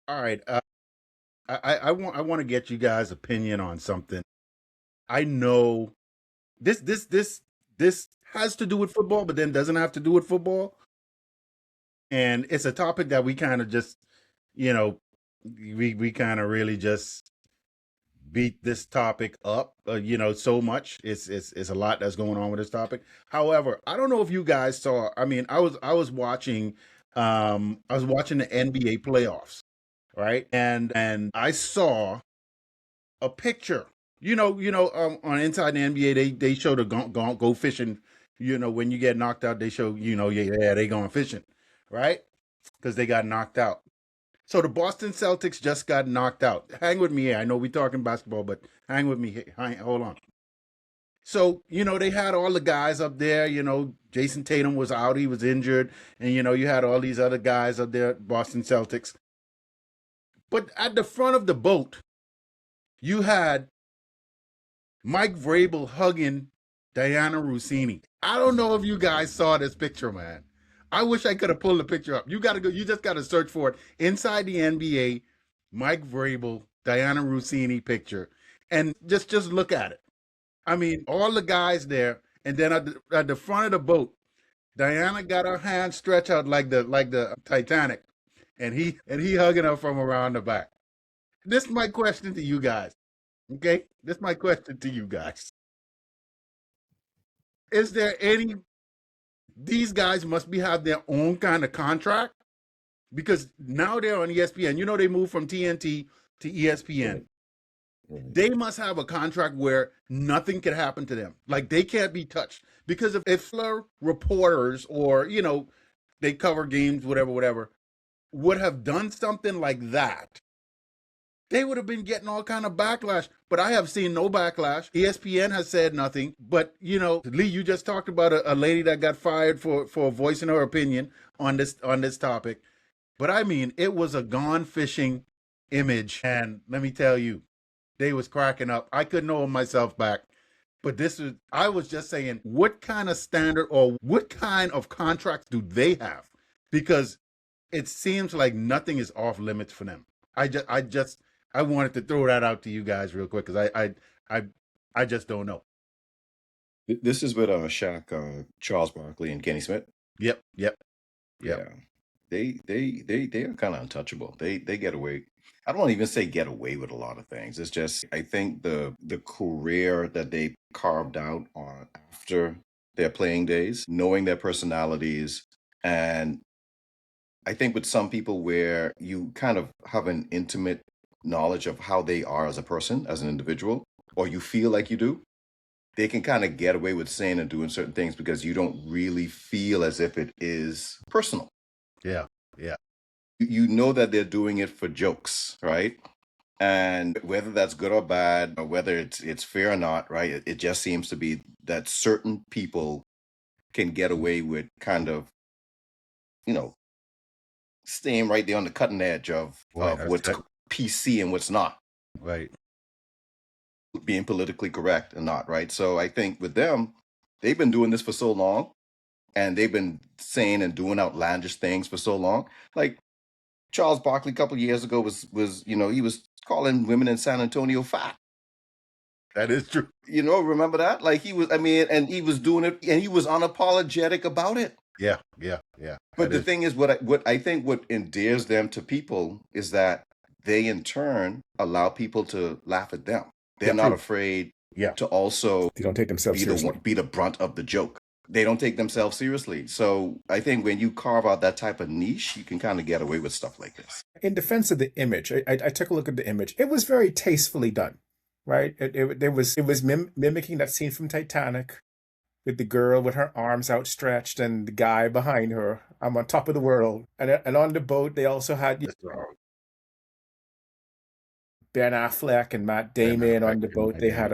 All right. I want to get you guys' opinion on something. I know this has to do with football, but then doesn't have to do with football. And it's a topic that we kind of just, you know, we kind of really just beat this topic up, so much. It's a lot that's going on with this topic. However, I don't know if you guys saw. I mean, I was watching the NBA playoffs, right? And I saw a picture. On Inside the NBA, they show the go fishing. When you get knocked out, they show yeah, they going fishing, right? Because they got knocked out. So the Boston Celtics just got knocked out. Hang with me here. I know we're talking basketball, but hang with me. Hold on. So, they had all the guys up there. Jason Tatum was out. He was injured. And, you had all these other guys up there, Boston Celtics. But at the front of the boat, you had Mike Vrabel hugging Diana Rossini. I don't know if you guys saw this picture, man. I wish I could have pulled the picture up. You just gotta search for it. Inside the NBA, Mike Vrabel, Diana Rossini picture. And just look at it. I mean, all the guys there, and then at the front of the boat, Diana got her hand stretched out like the Titanic, and he hugging her from around the back. This is my question to you guys. Okay? This is my question to you guys. Is there any these guys must have their own kind of contract? Because now they're on ESPN. They moved from TNT to ESPN. They must have a contract where nothing can happen to them. Like they can't be touched. Because if reporters or, they cover games, whatever, would have done something like that, they would have been getting all kind of backlash. But I have seen no backlash. ESPN has said nothing. But, Lee, you just talked about a lady that got fired for voicing her opinion on this topic. But I mean, it was a gone fishing image. And let me tell you, they was cracking up. I couldn't hold myself back. But I was just saying, what kind of standard or what kind of contracts do they have? Because it seems like nothing is off limits for them. I wanted to throw that out to you guys real quick because I just don't know. This is with Shaq, Charles Barkley, and Kenny Smith. Yep. Yeah, they are kind of untouchable. They get away. I don't even say get away with a lot of things. It's just I think the career that they carved out on after their playing days, knowing their personalities, and I think with some people where you kind of have an intimate knowledge of how they are as a person, as an individual, or you feel like you do, they can kind of get away with saying and doing certain things because you don't really feel as if it is personal. Yeah. You know that they're doing it for jokes, right? And whether that's good or bad, or whether it's fair or not, right? It just seems to be that certain people can get away with kind of, staying right there on the cutting edge of what's PC and what's not. Right. Being politically correct and not, right? So I think with them, they've been doing this for so long and they've been saying and doing outlandish things for so long. Like Charles Barkley a couple of years ago was he was calling women in San Antonio fat. That is true. Remember that? Like and he was doing it and he was unapologetic about it. Yeah. But the thing is, what I think what endears them to people is that they in turn allow people to laugh at them. They're not afraid to also they don't take themselves seriously. Be the brunt of the joke. They don't take themselves seriously. So I think when you carve out that type of niche, you can kind of get away with stuff like this. In defense of the image, I took a look at the image. It was very tastefully done, right? It was mimicking that scene from Titanic with the girl with her arms outstretched and the guy behind her. I'm on top of the world. And on the boat, they also had Ben Affleck and Matt Damon on the boat. They had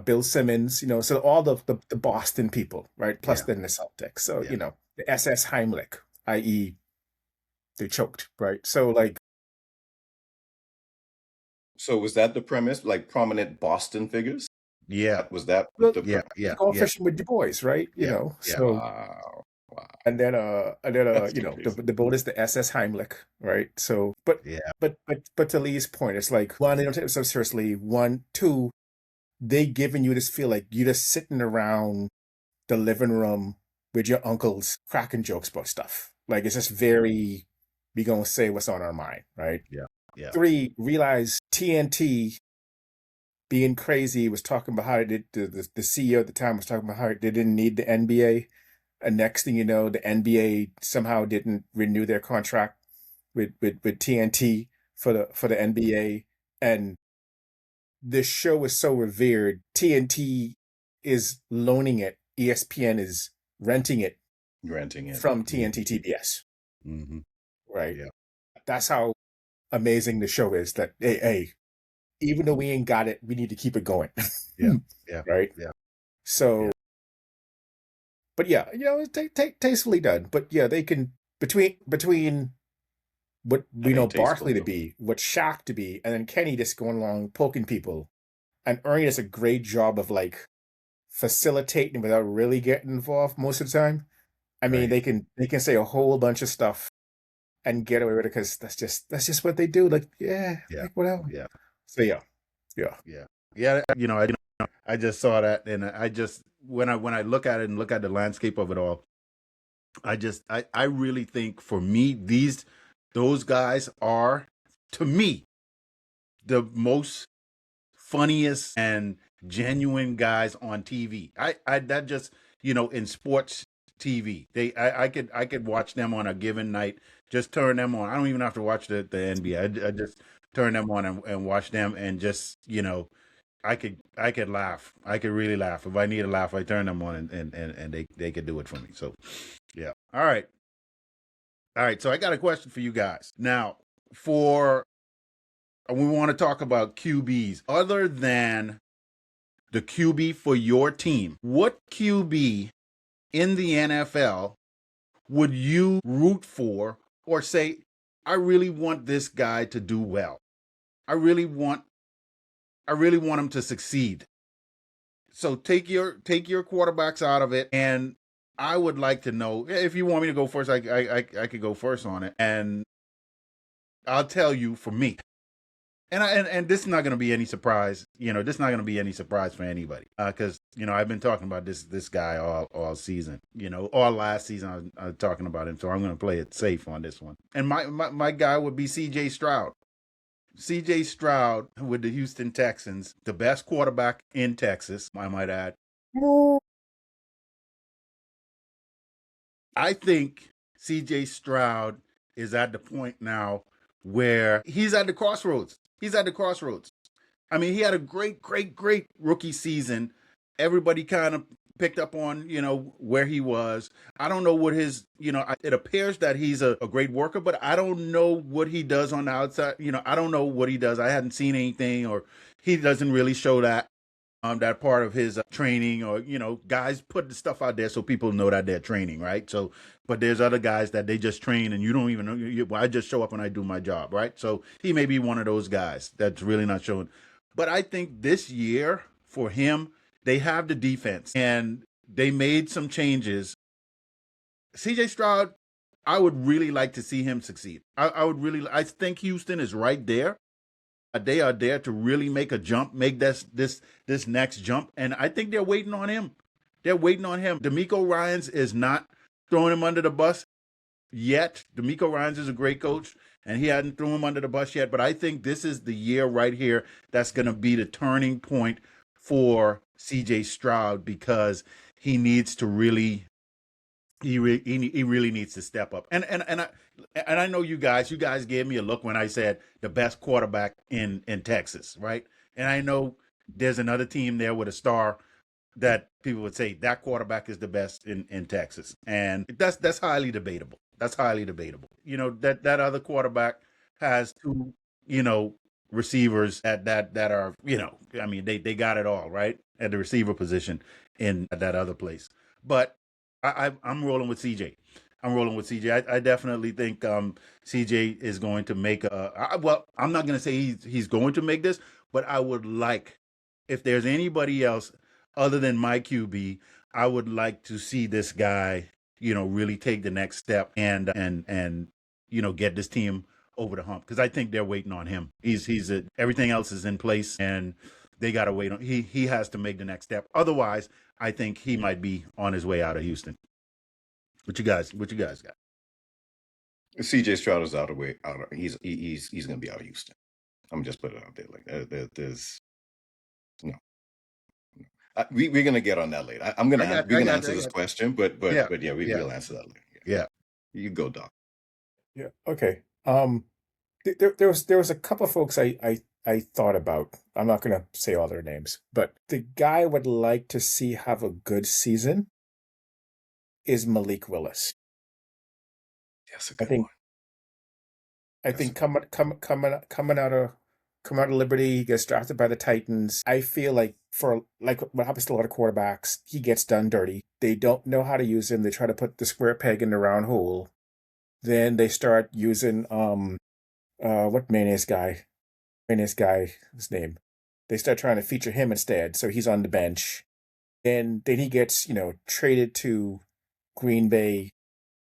Bill Simmons, so all the Boston people, right? Plus then the Celtics. So, the SS Heimlich, i.e. they choked, right? So So was that the premise? Like prominent Boston figures? Yeah. Was that go fishing with your boys, right? So And then That's you know, crazy. the bonus, the SS Heimlich, right? So, but Yeah. but to Lee's point, it's like, one, they don't take themselves seriously. One, two, they giving you this feel like you're just sitting around the living room with your uncles cracking jokes about stuff. Like, it's just very, we gonna say what's on our mind, right? Yeah. Yeah. Three, realize TNT being crazy was talking about how the CEO at the time was talking about how they didn't need the NBA. And next thing you know, the NBA somehow didn't renew their contract with TNT for the NBA. And this show is so revered. TNT is loaning it. ESPN is renting it Renting it. from TNT TBS. Mm-hmm. Right? Yeah. That's how amazing the show is. That, hey, even though we ain't got it, we need to keep it going. Yeah. Yeah. Right? Yeah. So, Yeah. but yeah, you know, tastefully done. But yeah, they can, between what we know Ain't tasteful Barkley to enough. be, what Shaq to be, and then Kenny just going along poking people, and Ernie does a great job of like facilitating without really getting involved most of the time. I mean, Right. they can say a whole bunch of stuff and get away with it because that's just what they do. Like, yeah, Yeah. like whatever. Yeah. So yeah. Yeah. Yeah. I just saw that, and I just, when I look at it and look at the landscape of it all, I really think, for me, those guys are, to me, the most funniest and genuine guys on TV. I that just, in sports TV, I could watch them on a given night. Just turn them on. I don't even have to watch the NBA. I just turn them on and watch them, and just, I could laugh. I could really laugh. If I need a laugh, I turn them on, and they could do it for me. So yeah. All right. All right. So I got a question for you guys. Now, for we want to talk about QBs. Other than the QB for your team, what QB in the NFL would you root for, or say, I really want this guy to do well? I really want him to succeed. So take your quarterbacks out of it, and I would like to know, if you want me to go first. I could go first on it, and I'll tell you, for me. And this is not going to be any surprise. This is not going to be any surprise for anybody, because I've been talking about this guy all season. All last season I was talking about him, so I'm going to play it safe on this one. And my guy would be C.J. Stroud. C.J. Stroud with the Houston Texans, the best quarterback in Texas, I might add. I think C.J. Stroud is at the point now where he's at the crossroads. He's at the crossroads. I mean, he had a great, great, great rookie season. Everybody kind of picked up on, where he was. I don't know what his, it appears that he's a great worker, but I don't know what he does on the outside. I don't know what he does. I hadn't seen anything, or he doesn't really show that part of his training, or guys put the stuff out there so people know that they're training, right? So, but there's other guys that they just train and you don't even know. Well, I just show up and I do my job, right? So he may be one of those guys that's really not showing. But I think this year for him, they have the defense and they made some changes. CJ Stroud, I would really like to see him succeed. I think Houston is right there. They are there to really make a jump, make this next jump, and I think they're waiting on him. They're waiting on him. D'Amico Ryans is not throwing him under the bus yet. D'Amico Ryans is a great coach, and he hadn't thrown him under the bus yet. But I think this is the year right here that's going to be the turning point for C.J. Stroud, because he needs to really. He really needs to step up. And I know you guys gave me a look when I said the best quarterback in Texas, right? And I know there's another team there with a star that people would say that quarterback is the best in Texas. And that's highly debatable. That's highly debatable. That other quarterback has two, receivers that are, I mean, they got it all, right? At the receiver position in that other place. But I'm rolling with CJ. I'm rolling with CJ. I definitely think CJ is going to make well, I'm not going to say he's going to make this, but I would like, if there's anybody else other than my QB, I would like to see this guy really take the next step and get this team over the hump, because I think they're waiting on him. Everything else is in place, and they got to wait on. He has to make the next step. Otherwise, I think he might be on his way out of Houston. What you guys got? CJ Stroud is out of way. He's going to be out of Houston. I'm just put it out there. Like there's no. We're going to get on that later. We're going to answer this question, but yeah, we'll answer that later. Yeah. You go, Doc. Yeah. Okay. There was a couple of folks I thought about. I'm not going to say all their names, but the guy I would like to see have a good season is Malik Willis. That's a good one. I think coming out of Liberty, he gets drafted by the Titans. I feel like what happens to a lot of quarterbacks, he gets done dirty. They don't know how to use him. They try to put the square peg in the round hole. Then they start using what mayonnaise guy? His name. They start trying to feature him instead, so he's on the bench. Then he gets traded to Green Bay.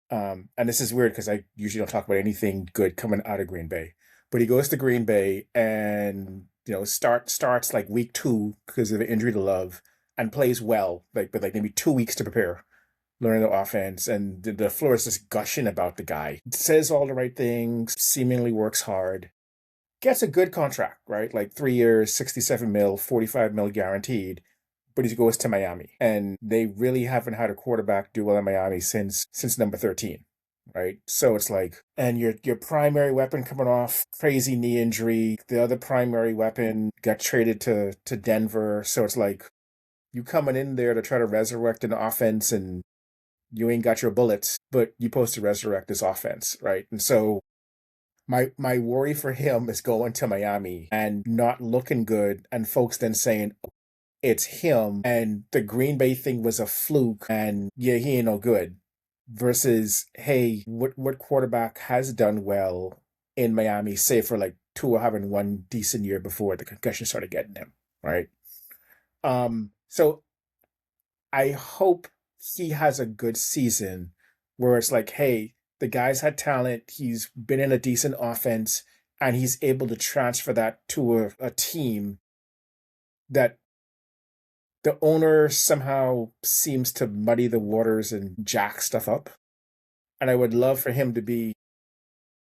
And this is weird because I usually don't talk about anything good coming out of Green Bay. But he goes to Green Bay and starts like week 2 because of the injury to Love, and plays well, but maybe 2 weeks to prepare, learning the offense, and the floor is just gushing about the guy. Says all the right things, seemingly works hard, gets a good contract, right? Like 3 years, 67 mil, 45 mil guaranteed. But he goes to Miami, and they really haven't had a quarterback do well in Miami since number 13, right? So it's like, and your primary weapon coming off crazy knee injury, the other primary weapon got traded to Denver. So it's like, you coming in there to try to resurrect an offense, and you ain't got your bullets, but you're supposed to resurrect this offense, right? And so my worry for him is going to Miami and not looking good, and folks then saying, it's him, and the Green Bay thing was a fluke, and yeah, he ain't no good. Versus, hey, what quarterback has done well in Miami, say for like Tua having one decent year before the concussion started getting him, right? So I hope he has a good season where it's like, hey, the guy's had talent, he's been in a decent offense, and he's able to transfer that to a team that the owner somehow seems to muddy the waters and jack stuff up. And I would love for him to be,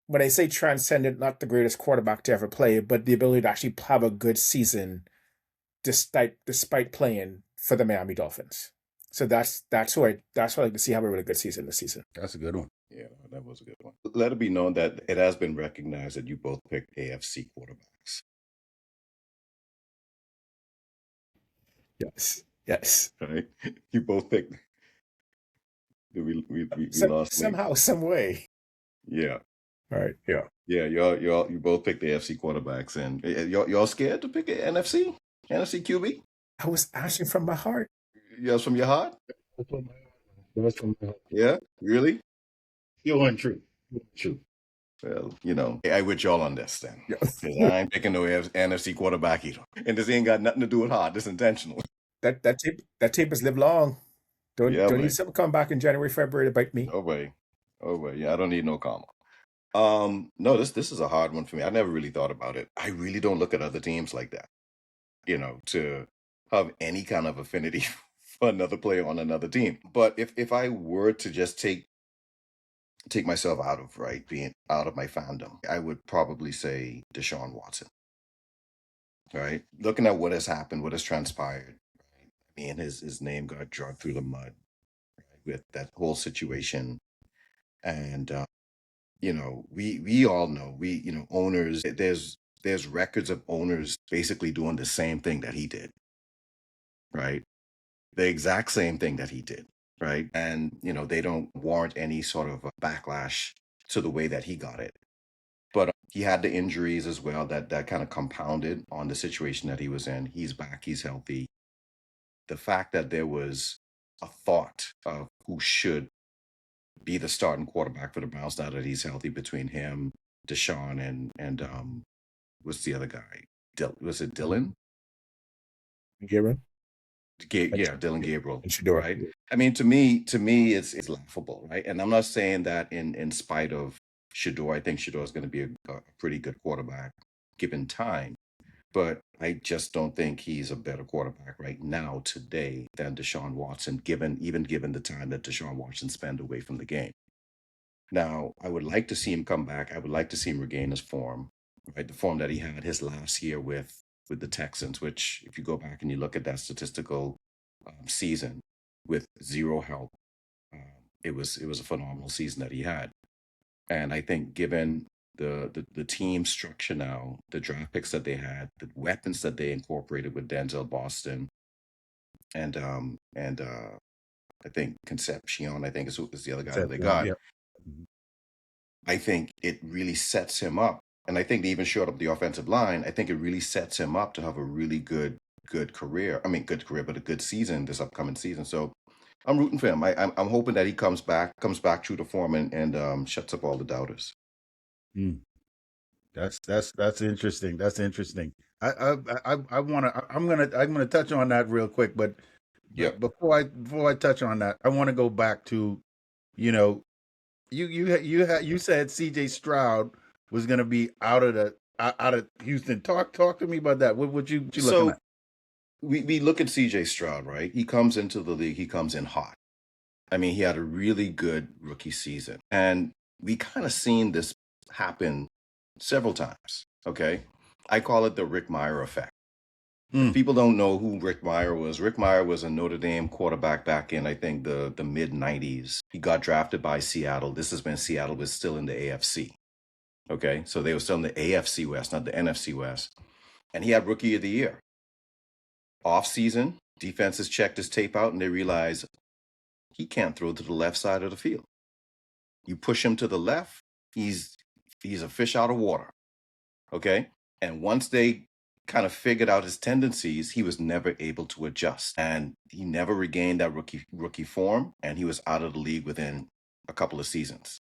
when I say transcendent, not the greatest quarterback to ever play, but the ability to actually have a good season despite playing for the Miami Dolphins. So that's what I'd like to see, have a really good season this season. That's a good one. Yeah, that was a good one. Let it be known that it has been recognized that you both picked AFC quarterbacks. Yes. Right? You both picked. We lost somehow, some way. Yeah. All right. Yeah. Yeah. You both picked the AFC quarterbacks, and y'all scared to pick an NFC QB? I was answering from my heart. Yes, from your heart. That's from my heart. Yeah. Really? You're untrue. True. Well, I with y'all on this then. Because I ain't picking no NFC quarterback either. And this ain't got nothing to do with heart. This intentional. That tape has lived long. Don't need something come back in January, February to bite me. Oh boy. Yeah, I don't need no karma. No, this is a hard one for me. I never really thought about it. I really don't look at other teams like that. To have any kind of affinity for another player on another team. But if I were to just take myself out of being out of my fandom, I would probably say Deshaun Watson. Right? Looking at what has happened, what has transpired, right? I mean, his name got dragged through the mud, right, with that whole situation. And we all know, owners, there's records of owners basically doing the same thing that he did. Right? The exact same thing that he did. Right? And they don't warrant any sort of a backlash to the way that he got it. But he had the injuries as well that kind of compounded on the situation that he was in. He's back. He's healthy. The fact that there was a thought of who should be the starting quarterback for the Browns now that he's healthy, between him, Deshaun, and what's the other guy? Was it Dylan? Gabriel? Dylan Gabriel, And Shedeur. right? I mean, to me, it's laughable, right? And I'm not saying that in spite of Shedeur. I think Shedeur is going to be a pretty good quarterback given time, but I just don't think he's a better quarterback right now today than Deshaun Watson, given the time that Deshaun Watson spent away from the game. Now, I would like to see him come back. I would like to see him regain his form, right? The form that he had his last year with the Texans, which if you go back and you look at that statistical season with zero help, it was a phenomenal season that he had. And I think given the team structure now, the draft picks that they had, the weapons that they incorporated with Denzel Boston, and I think Concepcion, I think is the other guy that they got. Yeah. I think it really sets him up. And I think they even showed up the offensive line. I think it really sets him up to have a really good career. I mean, good career, but a good season this upcoming season. So I'm rooting for him. I'm hoping that he comes back true to form and shuts up all the doubters. That's interesting. That's interesting. I'm gonna touch on that real quick, but before I touch on that, I want to go back to, you said C.J. Stroud was gonna be out of Houston. Talk to me about that. What you looking at? We look at C.J. Stroud, right? He comes into the league. He comes in hot. I mean, he had a really good rookie season, and we kind of seen this happen several times. Okay, I call it the Rick Meyer effect. If people don't know who Rick Meyer was a Notre Dame quarterback back in, I think, the mid 90s. He got drafted by Seattle. This is when Seattle was still in the AFC. Okay, so they were still in the AFC West, not the NFC West. And he had Rookie of the Year. Off season, defenses checked his tape out and they realized he can't throw to the left side of the field. You push him to the left, he's a fish out of water. Okay? And once they kind of figured out his tendencies, he was never able to adjust. And he never regained that rookie form, and he was out of the league within a couple of seasons.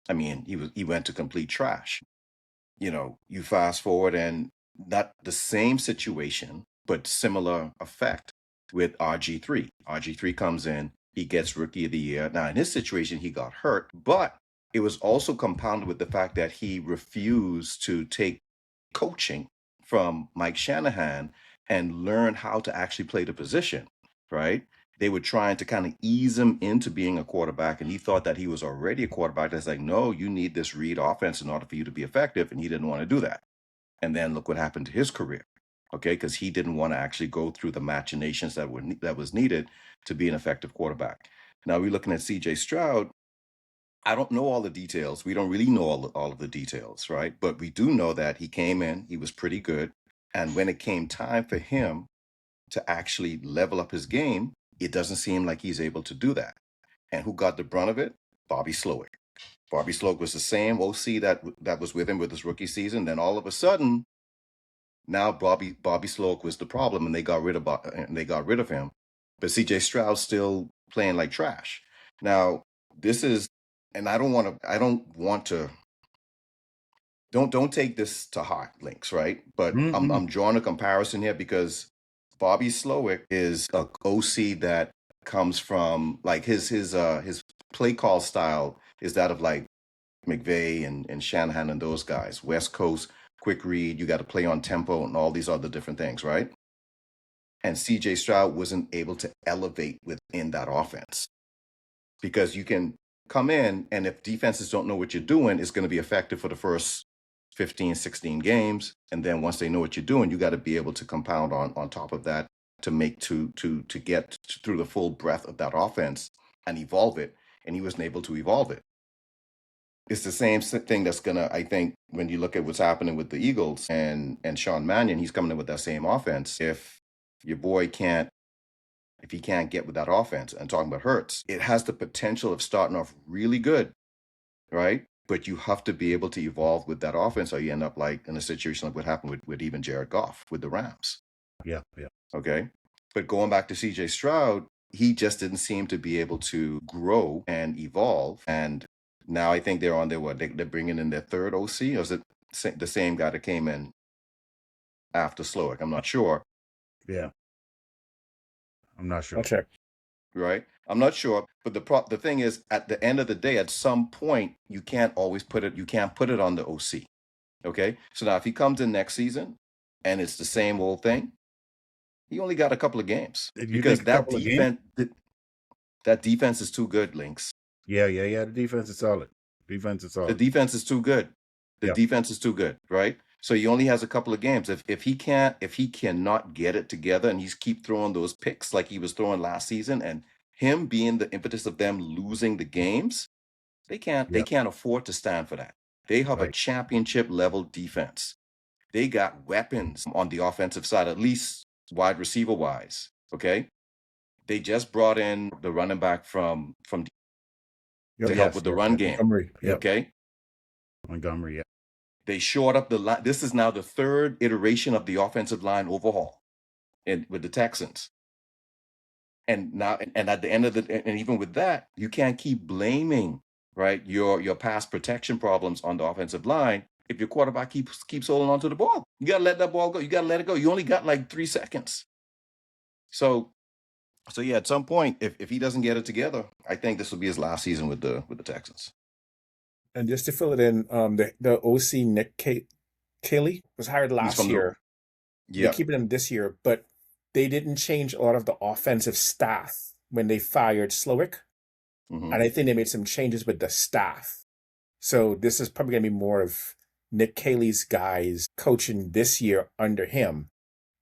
I mean, he went to complete trash. You fast forward and not the same situation, but similar effect with RG3. RG3 comes in, he gets Rookie of the Year. Now, in his situation, he got hurt, but it was also compounded with the fact that he refused to take coaching from Mike Shanahan and learn how to actually play the position, right? They were trying to kind of ease him into being a quarterback, and he thought that he was already a quarterback. That's like, no, you need this read offense in order for you to be effective, and he didn't want to do that. And then look what happened to his career, okay? Because he didn't want to actually go through the machinations that was needed to be an effective quarterback. Now we're looking at C.J. Stroud. I don't know all the details. We don't really know all of the details, right? But we do know that he came in, he was pretty good. And when it came time for him to actually level up his game, it doesn't seem like he's able to do that. And who got the brunt of it? Bobby Slowick. Bobby Slowick was the same OC that was with him with his rookie season. Then all of a sudden, now Bobby Slowick was the problem, and they got rid of him. But C.J. Stroud's still playing like trash. Now, this is, and I don't want to. Don't take this to heart, Links, right? But I'm drawing a comparison here because Bobby Slowick is a OC that comes from like his play call style is that of like McVay and Shanahan and those guys. West Coast, quick read, you got to play on tempo and all these other different things, right? And CJ Stroud wasn't able to elevate within that offense because you can come in and if defenses don't know what you're doing, it's going to be effective for the first 15, 16 games. And then once they know what you're doing, you got to be able to compound on top of that to make to get through the full breadth of that offense and evolve it. And he wasn't able to evolve it. It's the same thing that's gonna, I think, when you look at what's happening with the Eagles and Sean Mannion, he's coming in with that same offense. If your boy can't get with that offense, and talking about Hurts, it has the potential of starting off really good, right? But you have to be able to evolve with that offense, or you end up like in a situation like what happened with even Jared Goff with the Rams. Yeah. Okay. But going back to CJ Stroud, he just didn't seem to be able to grow and evolve. And now I think they're on their they're bringing in their third OC, or is it the same guy that came in after Slowick? I'm not sure. Yeah. I'm not sure. I'll check. right? I'm not sure, but the thing is, at the end of the day, at some point, you can't always put it. You can't put it on the OC. Okay, so now if he comes in next season and it's the same old thing, he only got a couple of games You because think a couple of games? that defense is too good, Lynx. Yeah. The defense is solid. The defense is too good. The Yeah. defense is too good, right? So he only has a couple of games. If he cannot get it together and he's keep throwing those picks like he was throwing last season, and him being the impetus of them losing the games, they can't afford to stand for that. They have a Right. championship level defense. They got weapons on the offensive side, at least wide receiver wise. Okay. They just brought in the running back from to help with the run game. Montgomery. Yep. Okay. Montgomery, yeah. They shored up the line. This is now the third iteration of the offensive line overhaul with the Texans. And now, and at the end of and even with that, you can't keep blaming, right, your pass protection problems on the offensive line if your quarterback keeps holding on to the ball. You gotta let that ball go. You gotta let it go. You only got like 3 seconds. So yeah, at some point, if he doesn't get it together, I think this will be his last season with the Texans. And just to fill it in, the OC Nick Cayley was hired last year. Yeah, they keep him this year, but they didn't change a lot of the offensive staff when they fired Slowick, and I think they made some changes with the staff. So this is probably going to be more of Nick Cayley's guys coaching this year under him.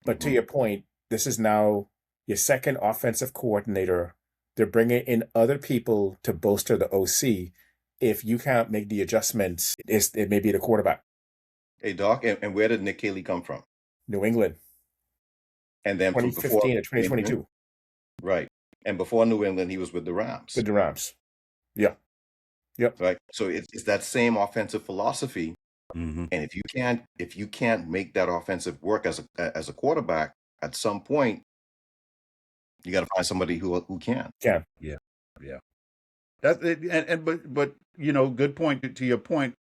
But to your point, this is now your second offensive coordinator. They're bringing in other people to bolster the OC. If you can't make the adjustments, it may be the quarterback. Hey, Doc, and where did Nick Cayley come from? New England. And then 2015 to 2022. Right. And before New England, he was with the Rams. With the Rams. Yeah. Yep. Right. So it's that same offensive philosophy. And if you can't make that offensive work as a quarterback, at some point, you got to find somebody who can. Yeah. That's it. But good point to your point.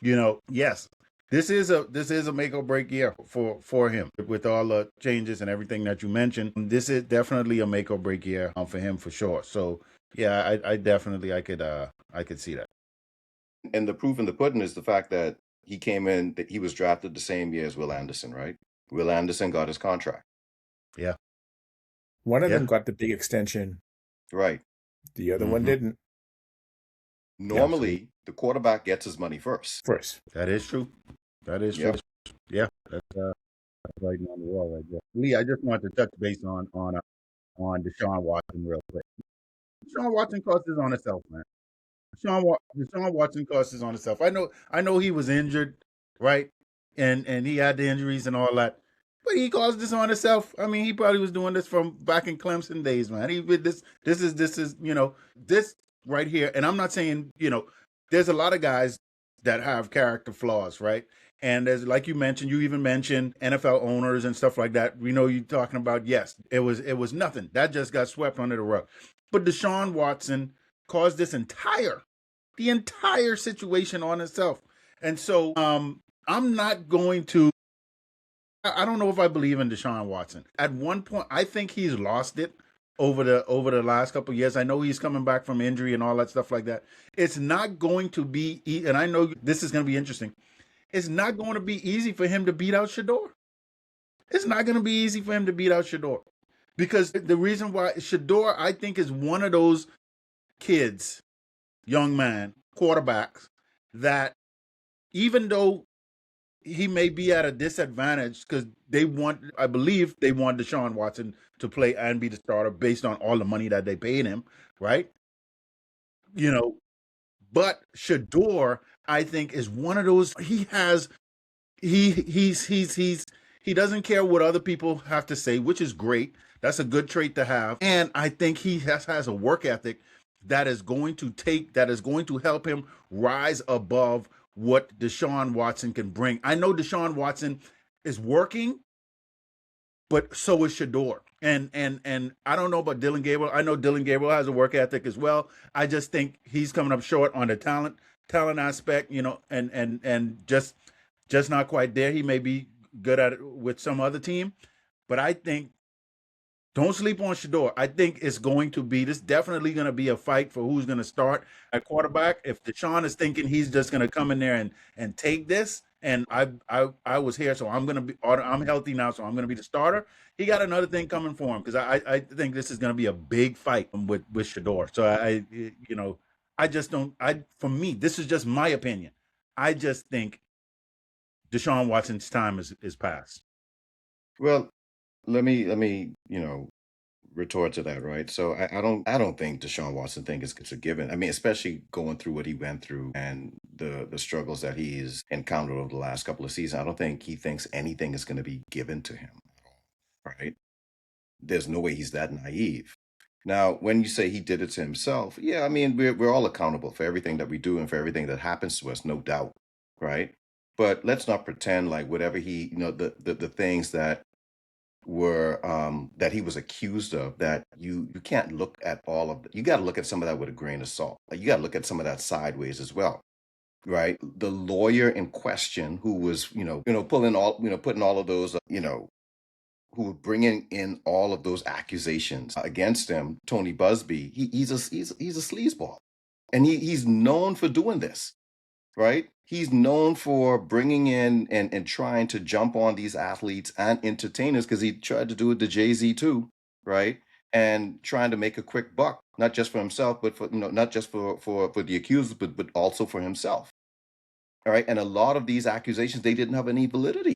Yes, this is a make or break year for him with all the changes and everything that you mentioned. This is definitely a make or break year for him for sure. So yeah, I definitely I could see that. And the proof in the pudding is the fact that he came in, that he was drafted the same year as Will Anderson, right? Will Anderson got his contract. Yeah. One of them got the big extension. Right. The other one didn't. Normally, the quarterback gets his money first. That is true. True. Yeah. That's right on the wall right there. Lee, I just wanted to touch base on Deshaun Watson real quick. Deshaun Watson costs his on himself, man. Deshaun Watson costs his on himself. I know he was injured, right? And he had the injuries and all that. But he caused this on himself. I mean, he probably was doing this from back in Clemson days, man. This is this right here. And I'm not saying, there's a lot of guys that have character flaws, right? And as like you mentioned, you even mentioned NFL owners and stuff like that. We know you're talking about, yes, it was nothing. That just got swept under the rug. But Deshaun Watson caused the entire situation on himself. And so I'm not going to, I don't know if I believe in Deshaun Watson. At one point, I think he's lost it over the last couple of years. I know he's coming back from injury and all that stuff like that. It's not going to be, and I know this is going to be interesting. It's not going to be easy for him to beat out Shedeur. It's not going to be easy for him to beat out Shedeur. Because the reason why Shedeur, I think, is one of those kids, young man, quarterbacks, that even though he may be at a disadvantage because I believe they want Deshaun Watson to play and be the starter based on all the money that they paid him, right? But Shedeur, I think, is one of those. He doesn't care what other people have to say, which is great. That's a good trait to have. And I think he has a work ethic that is going to help him rise above what Deshaun Watson can bring. I know Deshaun Watson is working, but so is Shedeur. And I don't know about Dylan Gabriel. I know Dylan Gabriel has a work ethic as well. I just think he's coming up short on the talent aspect, and just not quite there. He may be good at it with some other team, but I think Don't sleep on Shedeur. I think it's going to be this definitely going to be a fight for who's going to start at quarterback. If Deshaun is thinking he's just going to come in there and take this, and I was here, so I'm healthy now, so I'm going to be the starter. He got another thing coming for him because I think this is going to be a big fight with Shedeur. So I just don't. For me, this is just my opinion. I just think Deshaun Watson's time is past. Well, let me retort to that, right? So I don't think Deshaun Watson think it's a given. I mean, especially going through what he went through and the struggles that he's encountered over the last couple of seasons. I don't think he thinks anything is going to be given to him, right? There's no way he's that naive. Now, when you say he did it to himself, yeah, I mean, we're all accountable for everything that we do and for everything that happens to us, no doubt, right? But let's not pretend like whatever he, the things that he was accused of, that you can't look at all of you got to look at some of that with a grain of salt. Like, you got to look at some of that sideways as well, right? The lawyer in question who was putting all of those who were bringing in all of those accusations against him, Tony Busby, he's a sleazeball, and he's known for doing this, right? He's known for bringing in and trying to jump on these athletes and entertainers, because he tried to do it to Jay-Z too, right? And trying to make a quick buck, not just for himself, but for not just for the accused, but also for himself. All right. And a lot of these accusations, they didn't have any validity.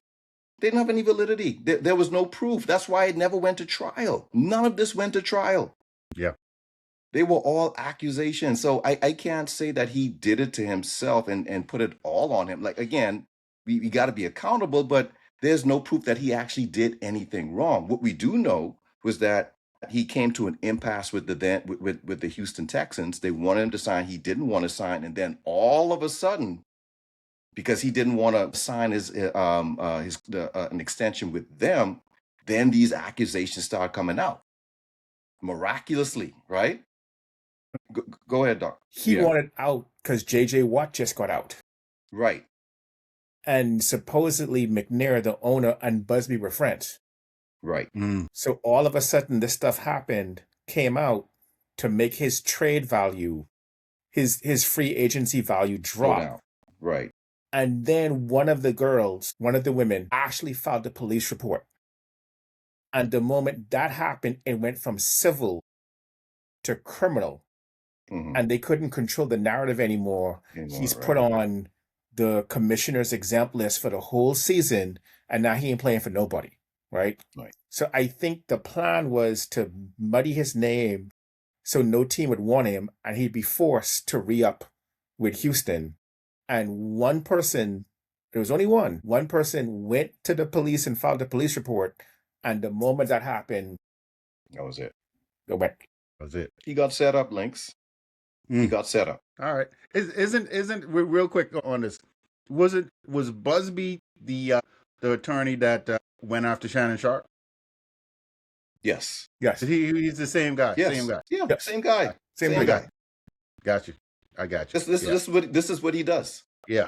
They didn't have any validity. There was no proof. That's why it never went to trial. None of this went to trial. Yeah. They were all accusations. So I can't say that he did it to himself and put it all on him. Like, again, we got to be accountable, but there's no proof that he actually did anything wrong. What we do know was that he came to an impasse with the Houston Texans. They wanted him to sign. He didn't want to sign. And then all of a sudden, because he didn't want to sign an extension with them, then these accusations start coming out miraculously, right? Go ahead, Doc. He wanted out because J.J. Watt just got out. Right. And supposedly McNair, the owner, and Busby were friends. Right. So all of a sudden this stuff came out to make his trade value, his free agency value drop. Right. And then one of the women actually filed a police report. And the moment that happened, it went from civil to criminal. Mm-hmm. And they couldn't control the narrative anymore. He's put on the commissioner's exempt list for the whole season, and now he ain't playing for nobody, right? Right. So I think the plan was to muddy his name so no team would want him, and he'd be forced to re-up with Houston. And one person, there was only one person went to the police and filed a police report, and the moment that happened, that was it. Go back. That was it. He got set up, Lynx. He got set up. All right. Isn't real quick on this? Was Busby the attorney that went after Shannon Sharp? Yes. He's the same guy. Yes. Same guy. Yeah. Same guy. Same guy. Got you. I got you. This is what he does. Yeah.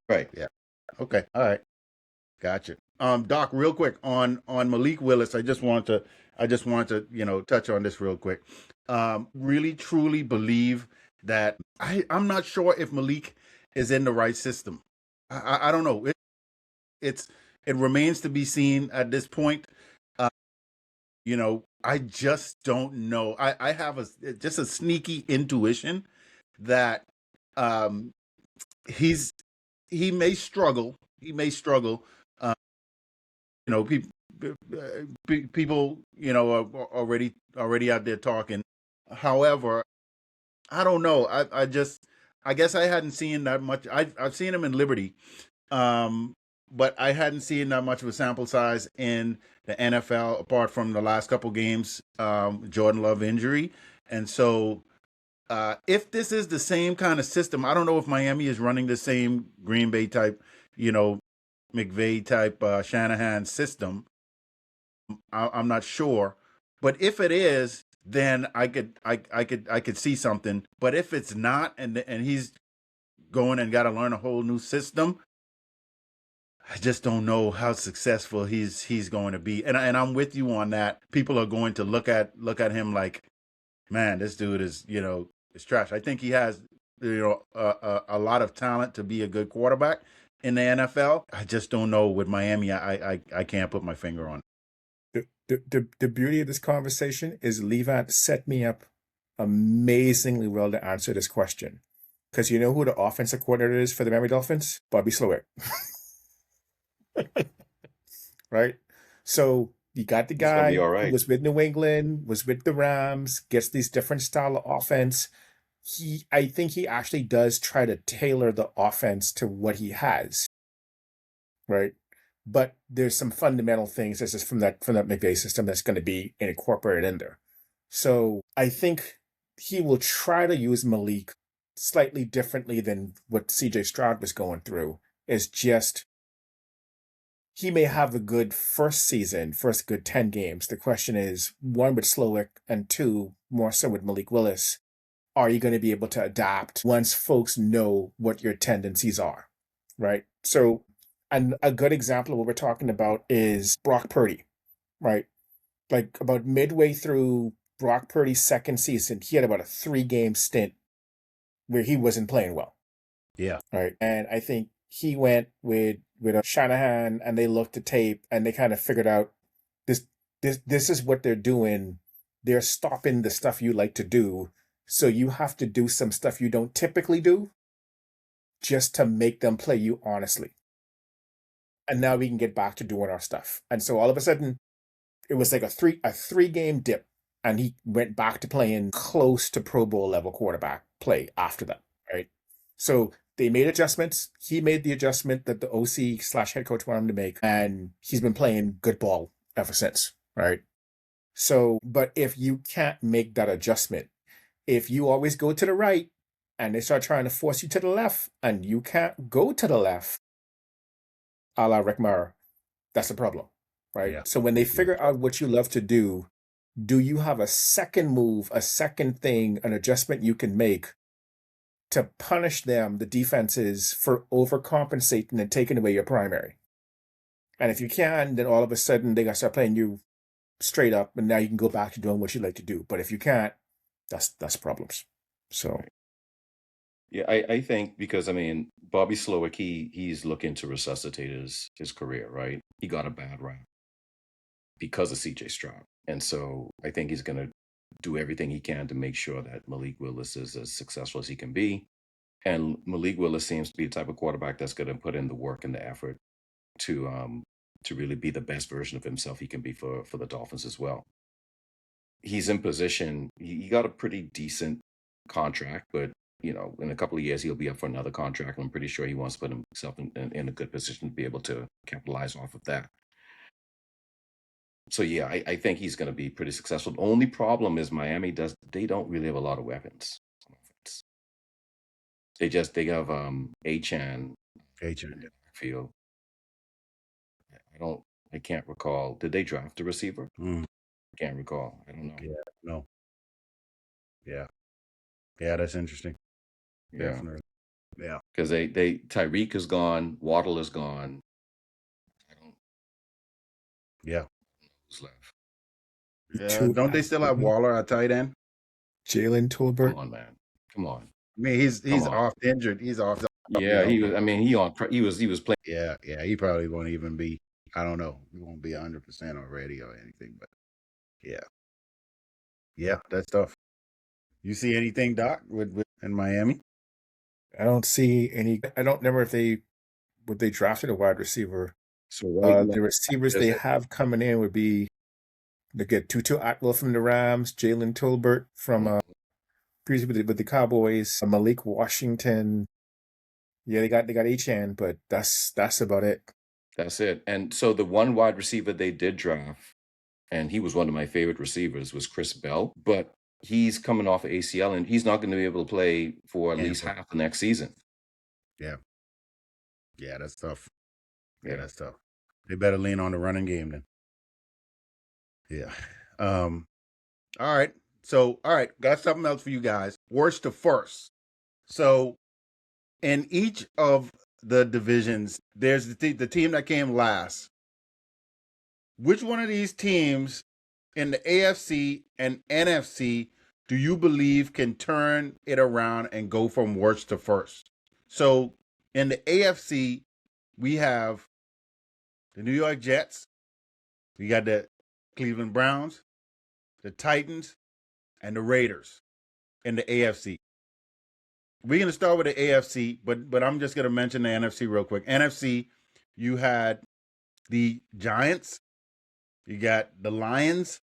Right. Yeah. Okay. All right. Gotcha. Doc, real quick on Malik Willis, I just want to touch on this real quick. Really truly believe that I'm not sure if Malik is in the right system. I don't know. It remains to be seen at this point. I just don't know. I have just a sneaky intuition that he may struggle. He may struggle. People, are already out there talking. However, I don't know. I guess I hadn't seen that much. I've seen him in Liberty, but I hadn't seen that much of a sample size in the NFL apart from the last couple games, Jordan Love injury. And so if this is the same kind of system, I don't know if Miami is running the same Green Bay type, McVay type Shanahan system. I'm not sure, but if it is, then I could see something. But if it's not, and he's going and got to learn a whole new system, I just don't know how successful he's going to be. And I'm with you on that. People are going to look at him like, man, this dude is, is trash. I think he has, a lot of talent to be a good quarterback in the NFL. I just don't know with Miami. I can't put my finger on it. The beauty of this conversation is Levant set me up amazingly well to answer this question. Because you know who the offensive coordinator is for the Miami Dolphins? Bobby Slowick. Right? So you got the guy who was with New England, was with the Rams, gets these different style of offense. I think he actually does try to tailor the offense to what he has. Right? But there's some fundamental things this is from that McVay system that's going to be incorporated in there. So I think he will try to use Malik slightly differently than what CJ Stroud was going through. Is just he may have a good first good 10 games. The question is, one, with Slowick, and two, more so with Malik Willis, are you going to be able to adapt once folks know what your tendencies are, right? So, and a good example of what we're talking about is Brock Purdy, right? Like about midway through Brock Purdy's second season, he had about a 3-game stint where he wasn't playing well. Yeah. Right. And I think he went with Shanahan, and they looked at tape and they kind of figured out this is what they're doing. They're stopping the stuff you like to do. So you have to do some stuff you don't typically do just to make them play you honestly. And now we can get back to doing our stuff. And so all of a sudden it was like a 3-game dip, and he went back to playing close to Pro Bowl level quarterback play after that. Right. So they made adjustments. He made the adjustment that the OC/head coach wanted him to make, and he's been playing good ball ever since, right? So, but if you can't make that adjustment, if you always go to the right and they start trying to force you to the left and you can't go to the left, a la Rick Meyer, that's a problem, right? Yeah. So when they figure out what you love to do you have a second move, a second thing, an adjustment you can make to punish them, the defenses, for overcompensating and taking away your primary? And if you can, then all of a sudden they got to start playing you straight up, and now you can go back to doing what you like to do. But if you can't, that's problems. So, yeah, I think because Bobby Slowick, he's looking to resuscitate his career, right? He got a bad rap because of CJ Stroud, and so I think he's going to do everything he can to make sure that Malik Willis is as successful as he can be. And Malik Willis seems to be the type of quarterback that's going to put in the work and the effort to really be the best version of himself he can be for the Dolphins as well. He's in position. He got a pretty decent contract, but in a couple of years he'll be up for another contract. I'm pretty sure he wants to put himself in a good position to be able to capitalize off of that. So yeah, I think he's going to be pretty successful. The only problem is Miami they don't really have a lot of weapons on offense. They have Achan in the field. I can't recall. Did they draft a receiver? I can't recall. I don't know. Yeah, no. Yeah, that's interesting. Yeah, definitely. Yeah, because they Tyreek is gone, Waddle is gone. Yeah. Who's left? Yeah, don't they still have Waller at tight end? Jalen Tolbert. Come on, man. Come on. I mean, he's off injured. He's off. Yeah, he was. I mean, he was playing. Yeah. He probably won't even be. I don't know. He won't be 100% already or anything. But yeah, that's tough. You see anything, Doc, with in Miami? I don't see any. I don't remember if they drafted a wide receiver. So the receivers they have coming in would be they get Tutu Atwell from the Rams, Jalen Tolbert from previously with the Cowboys, Malik Washington. Yeah, they got Achan, but that's about it. That's it. And so the one wide receiver they did draft, and he was one of my favorite receivers, was Chris Bell. But he's coming off of ACL, and he's not going to be able to play for at least half the next season. Yeah, that's tough. Yeah, that's tough. They better lean on the running game then. Yeah. All right. So, got something else for you guys. Worst to first. So, in each of the divisions, there's the team that came last. Which one of these teams in the AFC and NFC do you believe can turn it around and go from worst to first? So in the AFC, we have the New York Jets, we got the Cleveland Browns, the Titans, and the Raiders in the AFC. We're going to start with the AFC, but I'm just going to mention the NFC real quick. NFC, you had the Giants, you got the Lions,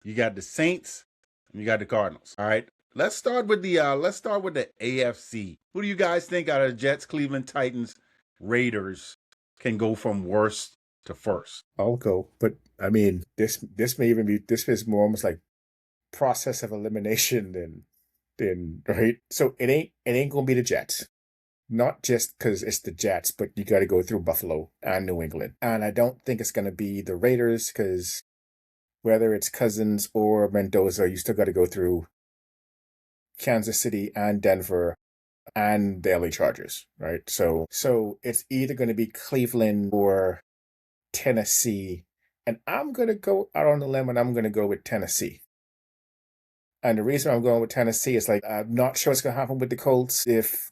you got the Saints, and you got the Cardinals. All right. Let's start with the AFC. Who do you guys think out of the Jets, Cleveland, Titans, Raiders can go from worst to first? I'll go, but I mean, this may even be, this is more almost like process of elimination than right. So it ain't gonna be the Jets, not just because it's the Jets, but you got to go through Buffalo and New England, and I don't think it's gonna be the Raiders because whether it's Cousins or Mendoza, you still got to go through Kansas City and Denver and the LA Chargers, right? So it's either going to be Cleveland or Tennessee, and I'm going to go out on the limb and I'm going to go with Tennessee. And the reason I'm going with Tennessee is like I'm not sure what's going to happen with the Colts if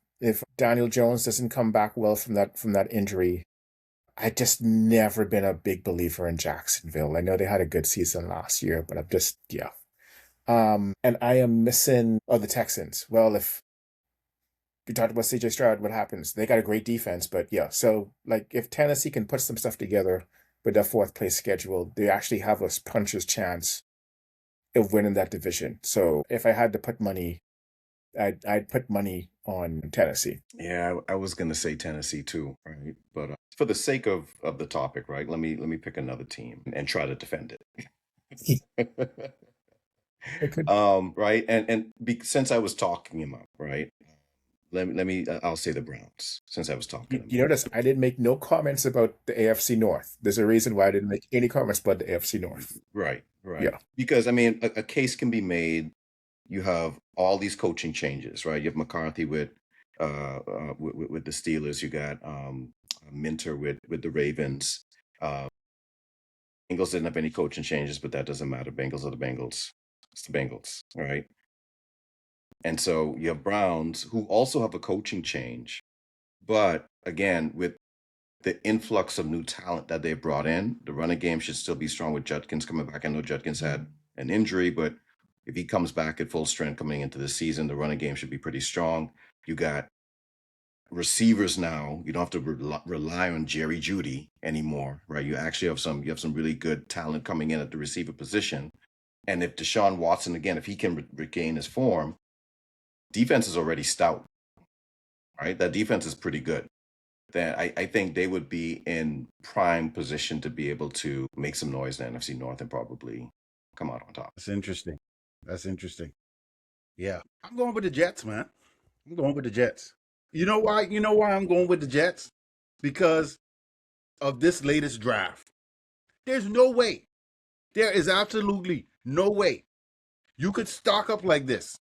Daniel Jones doesn't come back well from that injury. I just never been a big believer in Jacksonville. I know they had a good season last year, but I'm just and I am missing the Texans. Well, if you talked about CJ Stroud, what happens? They got a great defense, but yeah. So like if Tennessee can put some stuff together with their fourth place schedule, they actually have a puncher's chance of winning that division. So if I had to put money, I'd put money on Tennessee. Yeah, I was gonna say Tennessee too, right? But for the sake of the topic, right? Let me pick another team and try to defend it. Right, and since I was talking him up, right? Let me I'll say the Browns since I was talking. You notice I didn't make no comments about the AFC North. There's a reason why I didn't make any comments about the AFC North. Right. Yeah. Because I mean, a case can be made. You have all these coaching changes, right? You have McCarthy with the Steelers. You got Minter with the Ravens. Bengals didn't have any coaching changes, but that doesn't matter. Bengals are the Bengals. It's the Bengals, all right? And so you have Browns who also have a coaching change, but again, with the influx of new talent that they brought in, the running game should still be strong with Judkins coming back. I know Judkins had an injury, but if he comes back at full strength coming into the season, the running game should be pretty strong. You got receivers now. You don't have to rely on Jerry Jeudy anymore, right? You actually have some really good talent coming in at the receiver position. And if Deshaun Watson, again, if he can regain his form, defense is already stout, right? That defense is pretty good. Then I think they would be in prime position to be able to make some noise in the NFC North and probably come out on top. That's interesting. Yeah. I'm going with the Jets, man. I'm going with the Jets. You know why? You know why I'm going with the Jets? Because of this latest draft. There's no way. There is absolutely no way you could stock up like this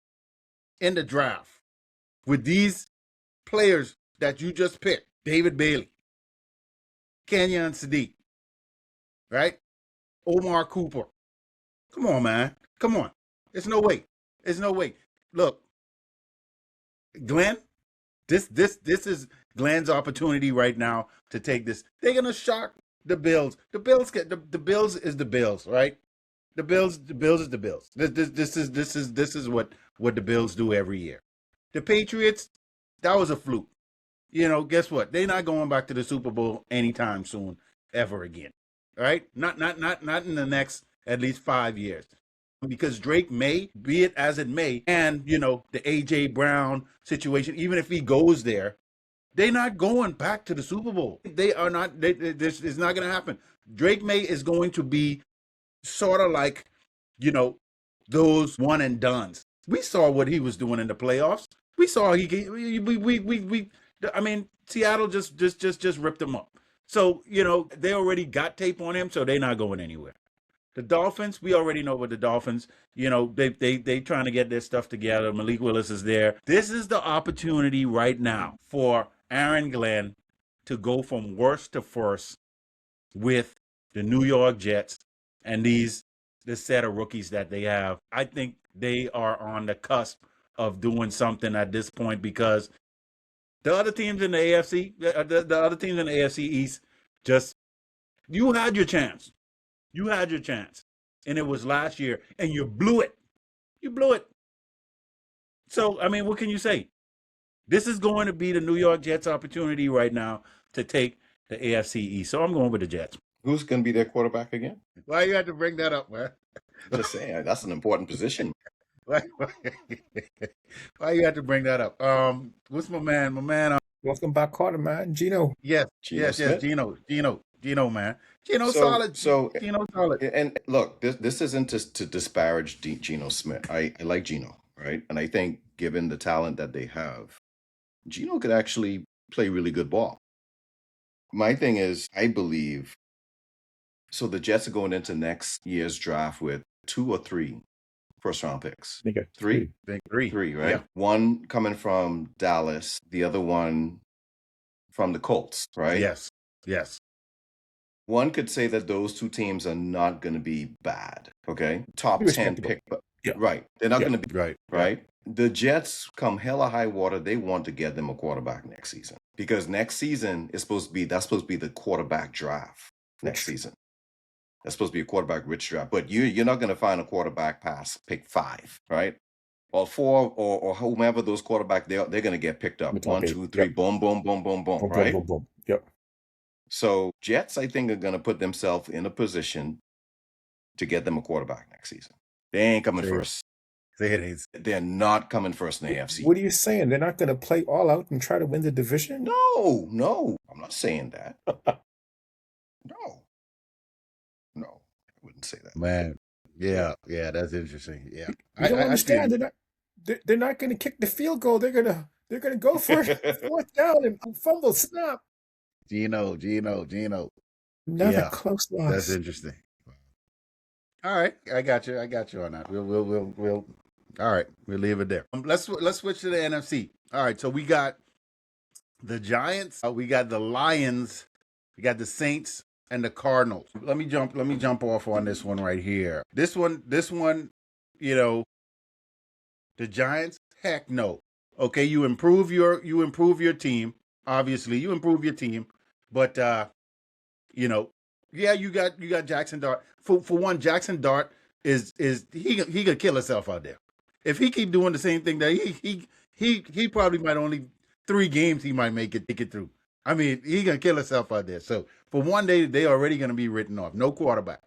in the draft with these players that you just picked. David Bailey, Kenyon Sadiq, right? Omar Cooper. Come on, man. Come on. There's no way. There's no way. Look, Glenn, this is Glenn's opportunity right now to take this. They're gonna shock the Bills. The Bills the Bills is the Bills, right? The Bills is the Bills. This is what the Bills do every year. The Patriots, that was a fluke. You know, guess what? They're not going back to the Super Bowl anytime soon, ever again. All right? Not in the next at least 5 years. Because Drake may, be it as it may, and, you know, the A.J. Brown situation, even if he goes there, they're not going back to the Super Bowl. They are not, this is not going to happen. Drake May is going to be sort of like, you know, those one and dones. We saw what he was doing in the playoffs. We saw I mean, Seattle just ripped him up. So, you know, they already got tape on him, so they're not going anywhere. The Dolphins, we already know what the Dolphins, you know, they trying to get their stuff together. Malik Willis is there. This is the opportunity right now for Aaron Glenn to go from worst to first with the New York Jets and this set of rookies that they have. I think they are on the cusp of doing something at this point because the other teams in the AFC, the other teams in the AFC East, just you had your chance. You had your chance. And it was last year, and you blew it. You blew it. So, I mean, what can you say? This is going to be the New York Jets' opportunity right now to take the AFC East. So I'm going with the Jets. Who's going to be their quarterback again? Why you had to bring that up, man? Just saying, that's an important position. Why you had to bring that up? What's my man? Welcome back, Carter, man. Gino. Yes, Geno Smith? Gino, man. Gino So- solid. so- Gino solid. And look, this isn't to disparage Geno Smith. I like Geno, right? And I think given the talent that they have, Geno could actually play really good ball. My thing is, I believe, so the Jets are going into next year's draft with 2 or 3 first-round picks. I think Three? Big three. 3, right? Yeah. One coming from Dallas, the other one from the Colts, right? Yes. One could say that those 2 teams are not going to be bad, okay? Top 10 Respectable. pick, but Yeah. right. They're not Yeah. going to be Right. right? The Jets, come hell or high water, they want to get them a quarterback next season because next season is supposed to be the quarterback draft next season. That's supposed to be a quarterback rich draft, but you're not going to find a quarterback past pick 5, right? Or 4 or whomever those quarterbacks they're going to get picked up. The top 1, 8. 2, 3, Yep. boom, boom, boom, boom, boom, Boom, right? boom, boom, boom. Yep. So Jets, I think, are going to put themselves in a position to get them a quarterback next season. They ain't coming Sure. first. Say it is. They're not coming first in the AFC. What are you saying? They're not going to play all out and try to win the division? No, I'm not saying that. No, I wouldn't say that. Man. Yeah, that's interesting. Yeah. You don't understand. I They're not going to kick the field goal. They're gonna go for it. 4th down and fumble snap. Gino. Another Yeah, close loss. That's interesting. All right, I got you on that. We'll. All right, we'll leave it there. Let's switch to the NFC. All right, so we got the Giants, we got the Lions, we got the Saints, and the Cardinals. Let me jump off on this one right here. This one, you know, the Giants. Heck no. Okay, you improve your team. Obviously, you improve your team, but you know, yeah, you got Jackson Dart. For one, Jackson Dart is he could kill himself out there. If he keep doing the same thing that he probably might only 3 games he might make it through. I mean, he gonna kill himself out there. So for one day, they already gonna be written off. No quarterback.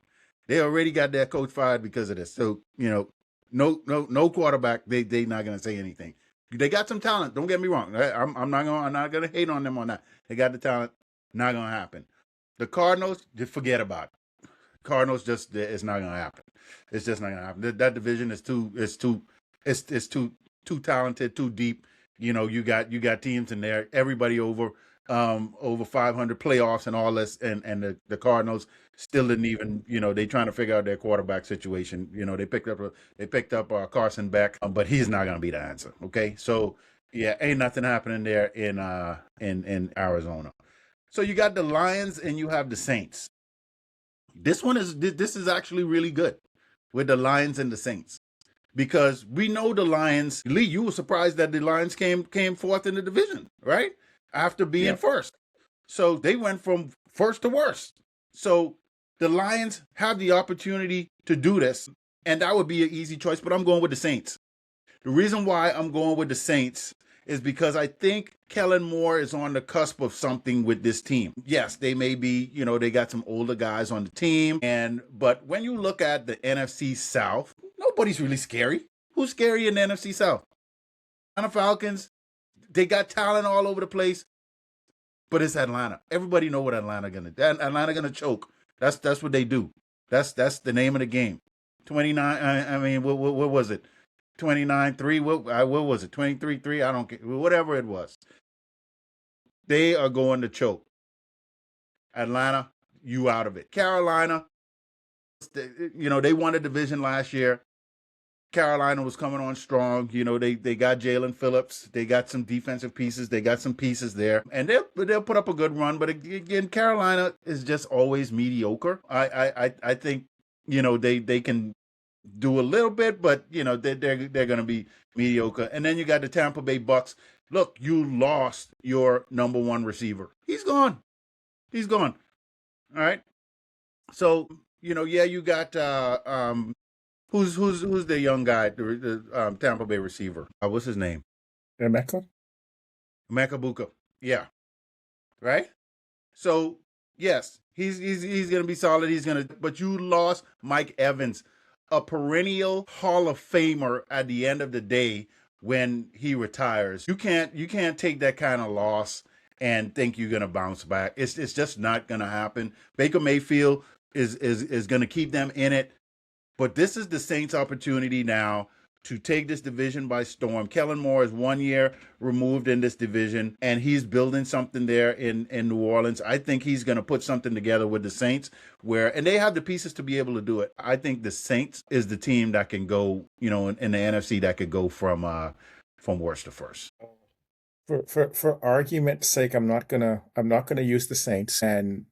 They already got their coach fired because of this. So you know, no quarterback. They not gonna say anything. They got some talent. Don't get me wrong. I'm not gonna hate on them on that. They got the talent. Not gonna happen. The Cardinals, just forget about it. Cardinals it's not gonna happen. It's just not gonna happen. That division is too talented, too deep. You know, you got teams in there. Everybody over 500 playoffs and all this, and the Cardinals still didn't even. You know, they trying to figure out their quarterback situation. You know, they picked up Carson Beck, but he's not gonna be the answer. Okay, so yeah, ain't nothing happening there in Arizona. So you got the Lions and you have the Saints. This is actually really good with the Lions and the Saints because we know the Lions. Lee, you were surprised that the Lions came 4th in the division, right? After being first. So they went from first to worst. So the Lions have the opportunity to do this, and that would be an easy choice, but I'm going with the Saints. The reason why I'm going with the Saints is because I think Kellen Moore is on the cusp of something with this team. Yes, they may be, you know, they got some older guys on the team, but when you look at the NFC South, nobody's really scary. Who's scary in the NFC South? Atlanta Falcons, they got talent all over the place, but it's Atlanta. Everybody know what Atlanta gonna choke. That's what they do. That's the name of the game. 29. I mean, what was it? 29-3. What was it? 23-3. I don't care. Whatever it was. They are going to choke. Atlanta, you out of it. Carolina, you know, they won the division last year. Carolina was coming on strong. You know, they got Jalen Phillips. They got some defensive pieces. They got some pieces there, and they'll put up a good run. But again, Carolina is just always mediocre. I think they can do a little bit, but they're going to be mediocre. And then you got the Tampa Bay Bucks. Look, you lost your number one receiver. He's gone. He's gone. All right. So yeah, you got who's the young guy, the Tampa Bay receiver? What's his name? Emeka? Makabuka. Yeah. Right. So yes, he's going to be solid. But you lost Mike Evans, a perennial Hall of Famer at the end of the day when he retires. You can't take that kind of loss and think you're going to bounce back. It's just not going to happen. Baker Mayfield is going to keep them in it. But this is the Saints' opportunity now to take this division by storm. Kellen Moore is 1 year removed in this division, and he's building something there in New Orleans. I think he's going to put something together with the Saints and they have the pieces to be able to do it. I think the Saints is the team that can go, in the NFC that could go from worst to first. For argument's sake, I'm not gonna use the Saints, and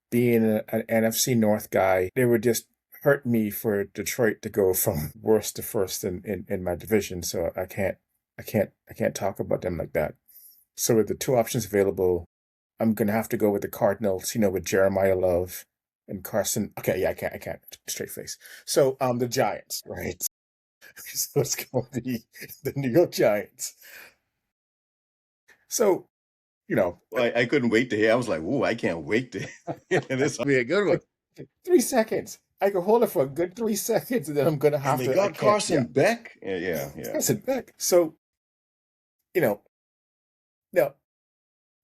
being an NFC North guy, they would just hurt me for Detroit to go from worst to first in my division. So I can't talk about them like that. So with the two options available, I'm gonna have to go with the Cardinals, with Jeremiah Love and Carson. Okay, yeah, I can't straight face. So the Giants, right? So it's gonna be the New York Giants. So, I couldn't wait to hear. I was like, "Ooh, I can't wait to hear this." Be a good one. 3 seconds. I can hold it for a good 3 seconds, and then I'm gonna have and to. They got Carson Beck. Yeah. Carson Beck. So, now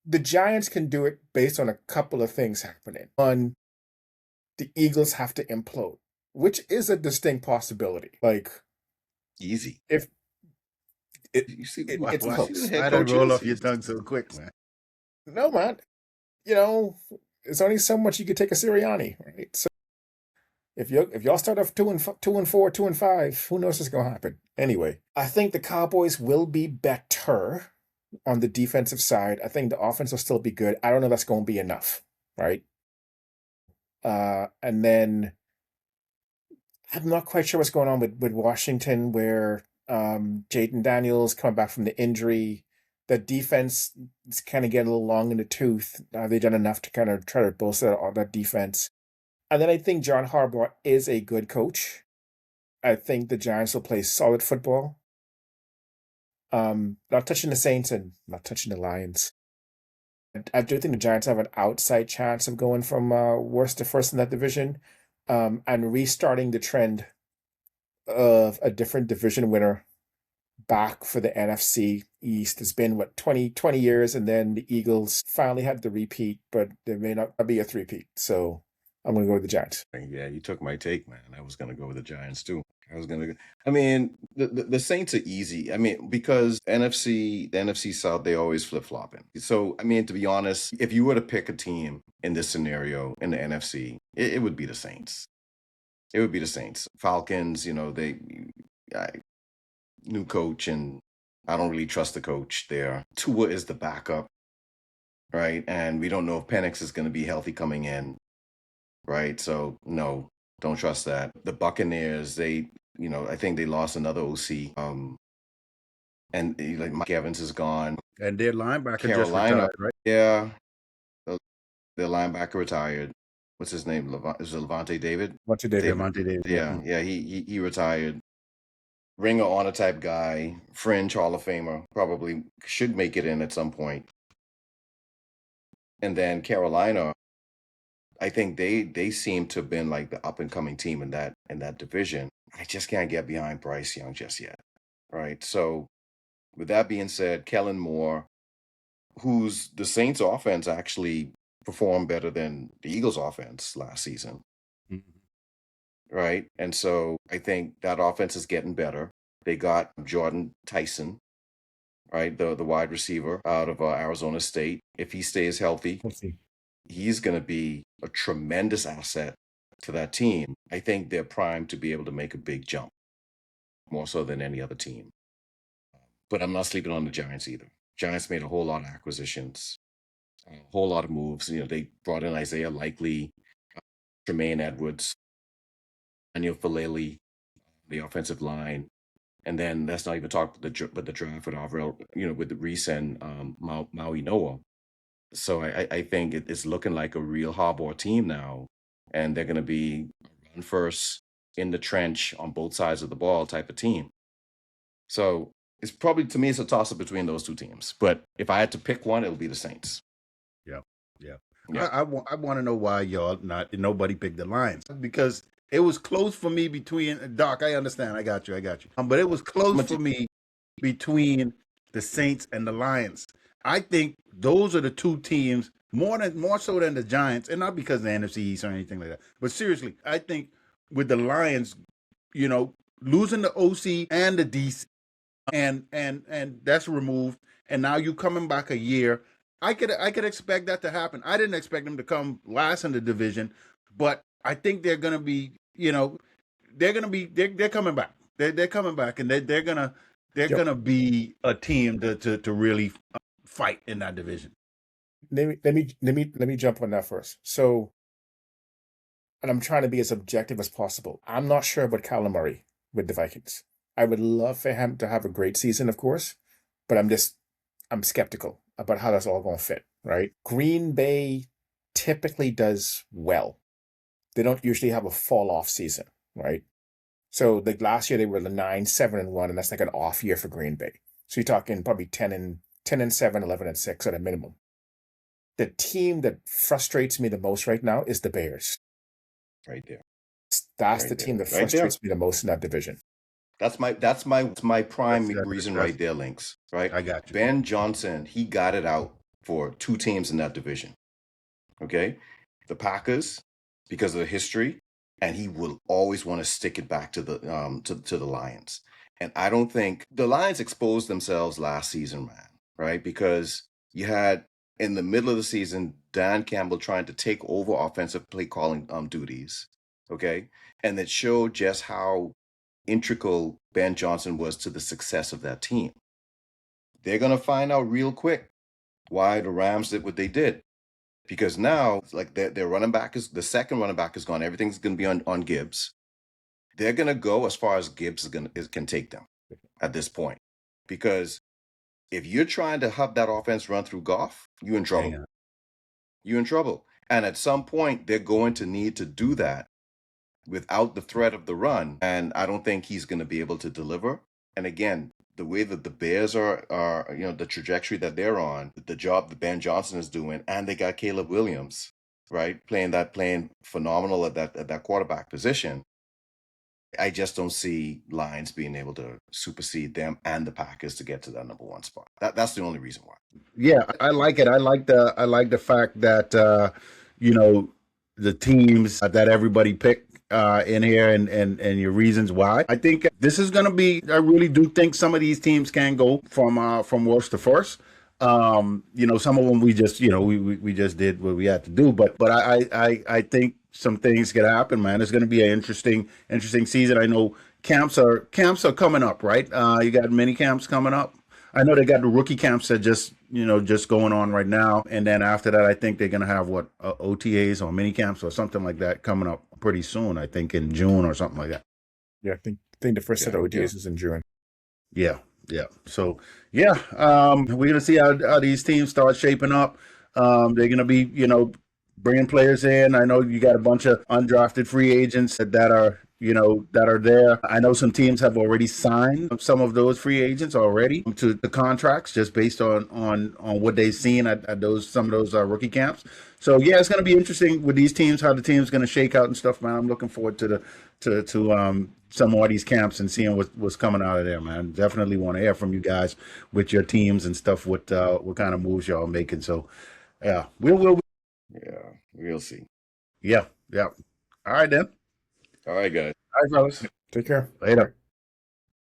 the Giants can do it based on a couple of things happening. One, the Eagles have to implode, which is a distinct possibility. Like easy. If you see, it's close. I don't roll off your tongue so quick, man. No, man. There's only so much you could take a Sirianni, right? So if y'all start off 2-4, 2-5, who knows what's gonna happen? Anyway, I think the Cowboys will be better on the defensive side. I think the offense will still be good. I don't know if that's going to be enough, right? And then I'm not quite sure what's going on with Washington, where Jaden Daniels coming back from the injury. The defense is kind of getting a little long in the tooth. Have they done enough to kind of try to bolster that defense? And then I think John Harbaugh is a good coach. I think the Giants will play solid football. Not touching the Saints and not touching the Lions. I do think the Giants have an outside chance of going from worst to first in that division, and restarting the trend of a different division winner back for the NFC East. It's been 20 years, and then the Eagles finally had the repeat, but there may not be a three-peat. So I'm going to go with the Giants. Yeah, you took my take, man. I was going to go with the Giants too. The Saints are easy. Because the NFC South, they always flip-flopping. So, to be honest, if you were to pick a team in this scenario in the NFC, it would be the Saints. It would be the Saints. Falcons, new coach, and I don't really trust the coach there. Tua is the backup, right? And we don't know if Penix is going to be healthy coming in, right? So, no, don't trust that. The Buccaneers, I think they lost another OC. And Mike Evans is gone. And their linebacker Carolina, just retired, right? Yeah. Their linebacker retired. What's his name? Is it Levante David? Levante David. Yeah. He retired. Ring of Honor type guy, fringe Hall of Famer, probably should make it in at some point. And then Carolina, I think they seem to have been like the up and coming team in that division. I just can't get behind Bryce Young just yet, right? So, with that being said, Kellen Moore, who's the Saints' offense actually performed better than the Eagles' offense last season. Mm-hmm. Right? And so I think that offense is getting better. They got Jordan Tyson, right? The wide receiver out of Arizona State. If he stays healthy, he's going to be a tremendous asset to that team. I think they're primed to be able to make a big jump. more so than any other team. But I'm not sleeping on the Giants either. Giants made a whole lot of acquisitions, a whole lot of moves. They brought in Isaiah Likely, Tremaine Edwards, Daniel Falele, the offensive line. And then let's not even talk about the draft with Avril, with the Reese and Maui Noah. So I think it's looking like a real hardball team now. And they're going to be run first in the trench on both sides of the ball type of team. So it's probably, to me, it's a toss-up between those two teams. But if I had to pick one, it'll be the Saints. Yeah, yeah. Yeah. I want to know why nobody picked the Lions, because it was close for me between Doc. I understand. I got you. But it was close for me between the Saints and the Lions. I think those are the two teams more so than the Giants, and not because of the NFC East or anything like that. But seriously, I think with the Lions, losing the OC and the DC, and that's removed, and now you coming back a year. I could expect that to happen. I didn't expect them to come last in the division, but I think they're gonna be, they're coming back. They're coming back, and they're gonna be a team to really fight in that division. Let me jump on that first. So, and I'm trying to be as objective as possible. I'm not sure about Kyler Murray with the Vikings. I would love for him to have a great season, of course, but I'm skeptical about how that's all going to fit, right? Green Bay typically does well. They don't usually have a fall off season, right? So like last year they were the 9-7-1, and that's like an off year for Green Bay. So you're talking probably 10-7, 11-6 at a minimum. The team that frustrates me the most right now is the Bears. Right there. That's the team that frustrates me the most in that division. That's my prime reason right there, Lynx. Right? I got you. Ben Johnson, he got it out for two teams in that division. Okay? The Packers, because of the history, and he will always want to stick it back to the to the Lions. And I don't think the Lions exposed themselves last season, man, right? Because you had in the middle of the season Dan Campbell trying to take over offensive play calling duties. Okay? And it showed just how integral Ben Johnson was to the success of that team. They're going to find out real quick why the Rams did what they did. Because now, like their running back the second running back is gone. Everything's going to be on Gibbs. They're going to go as far as Gibbs can take them at this point. Because if you're trying to have that offense run through Goff, you're in trouble. Yeah. You're in trouble. And at some point, they're going to need to do that without the threat of the run. And I don't think he's going to be able to deliver. And again, the way that the Bears are, the trajectory that they're on, the job that Ben Johnson is doing, and they got Caleb Williams, right, playing phenomenal at that quarterback position. I just don't see Lions being able to supersede them and the Packers to get to that number one spot. That's the only reason why. Yeah, I like it. I like the fact that the teams that everybody picked in here and your reasons why. I think this is going to be. I really do think some of these teams can go from worst to first. Some of them we just we just did what we had to do, but I think some things can happen, man. It's going to be an interesting season. I know camps are coming up, right? You got mini camps coming up. I know they got the rookie camps that just going on right now, and then after that, I think they're going to have OTAs or mini camps or something like that coming up pretty soon. I think in June or something like that. Yeah, I think the first set of OTAs is in June. Yeah. So we're gonna see how these teams start shaping up. They're gonna be bringing players in. I know you got a bunch of undrafted free agents that are there. I know some teams have already signed some of those free agents already to the contracts just based on what they've seen at some of those rookie camps. So yeah, it's going to be interesting with these teams, how the team's going to shake out and stuff, man. I'm looking forward to some more of these camps and seeing what's coming out of there, man. Definitely want to hear from you guys with your teams and stuff, what kind of moves y'all making. So yeah, we'll see. Yeah. All right then. All right, guys. All right, fellas. Take care. Later.